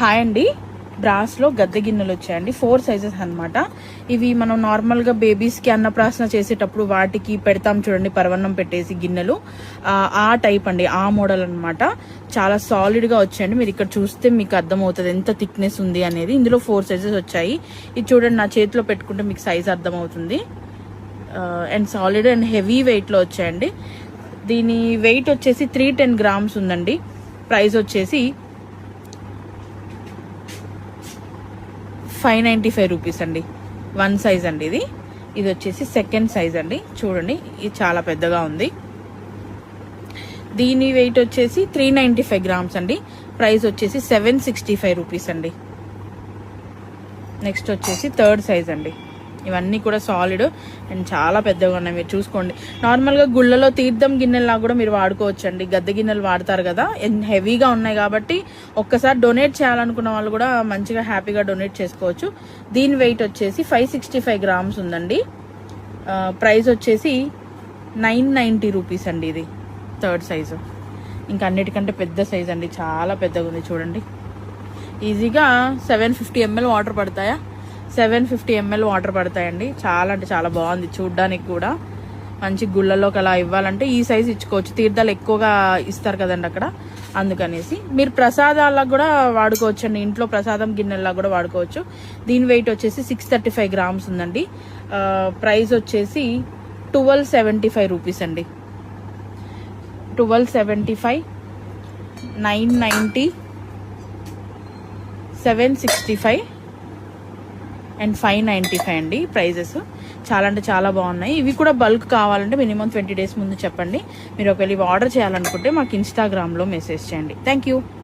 Hi అండి, బ్రాస్లో గద్దె గిన్నెలు వచ్చాయండి. 4 సైజెస్ అనమాట. ఇవి మనం నార్మల్గా బేబీస్కి అన్నప్రాసన చేసేటప్పుడు వాటికి పెడతాం చూడండి, పరవన్నం పెట్టేసి గిన్నెలు, ఆ టైప్ అండి, ఆ మోడల్ అనమాట. చాలా సాలిడ్గా వచ్చాయండి. మీరు ఇక్కడ చూస్తే మీకు అర్థమవుతుంది ఎంత థిక్నెస్ ఉంది అనేది. ఇందులో 4 సైజెస్ వచ్చాయి. ఇది చూడండి, నా చేతిలో పెట్టుకుంటే మీకు సైజ్ అర్థమవుతుంది. అండ్ సాలిడ్ అండ్ హెవీ వెయిట్లో వచ్చాయండి. దీని వెయిట్ వచ్చేసి 310 గ్రామ్స్ ఉందండి. ప్రైస్ వచ్చేసి 595 రూపీస్ అండి. 1 సైజ్ అండి ఇది. ఇది వచ్చేసి సెకండ్ సైజ్ అండి. చూడండి, ఇది చాలా పెద్దగా ఉంది. దీని వెయిట్ వచ్చేసి 395 గ్రామ్స్ అండి. ప్రైస్ వచ్చేసి 765 రూపీస్ అండి. నెక్స్ట్ వచ్చేసి థర్డ్ సైజ్ అండి. ఇవన్నీ కూడా సాలిడ్ అండ్ చాలా పెద్దగా ఉన్నాయి. మీరు చూసుకోండి, నార్మల్గా గుళ్ళలో తీర్థం గిన్నెలా కూడా మీరు వాడుకోవచ్చు అండి. గద్దె గిన్నెలు వాడతారు కదా, హెవీగా ఉన్నాయి కాబట్టి ఒక్కసారి డొనేట్ చేయాలనుకున్న వాళ్ళు కూడా మంచిగా హ్యాపీగా డొనేట్ చేసుకోవచ్చు. దీని వెయిట్ వచ్చేసి 565 గ్రామ్స్ ఉందండి. ప్రైస్ వచ్చేసి 990 రూపీస్ అండి. ఇది థర్డ్ సైజు. ఇంకా అన్నిటికంటే పెద్ద సైజ్ అండి, చాలా పెద్దగా ఉంది. చూడండి, ఈజీగా 750 ml వాటర్ పడతాయా, 750 ml వాటర్ పడతాయండి. చాలా అంటే చాలా బాగుంది చూడ్డానికి కూడా. మంచి గుళ్ళలోకి అలా ఇవ్వాలంటే ఈ సైజ్ ఇచ్చుకోవచ్చు. తీర్థాలు ఎక్కువగా ఇస్తారు కదండి అక్కడ, అందుకనేసి. మీరు ప్రసాదాలకు కూడా వాడుకోవచ్చు అండి, ఇంట్లో ప్రసాదం గిన్నెలా కూడా వాడుకోవచ్చు. దీని వెయిట్ వచ్చేసి 635 గ్రామ్స్ ఉందండి. ప్రైస్ వచ్చేసి 1275 రూపీస్ అండి. 1275, 990, 765 అండ్ 595 అండి ప్రైజెస్. చాలా అంటే చాలా బాగున్నాయి. ఇవి కూడా బల్క్ కావాలంటే మినిమం 20 days ముందు చెప్పండి. మీరు ఒకవేళ ఇవి ఆర్డర్ చేయాలనుకుంటే మాకు ఇన్స్టాగ్రామ్లో మెసేజ్ చేయండి. Thank you.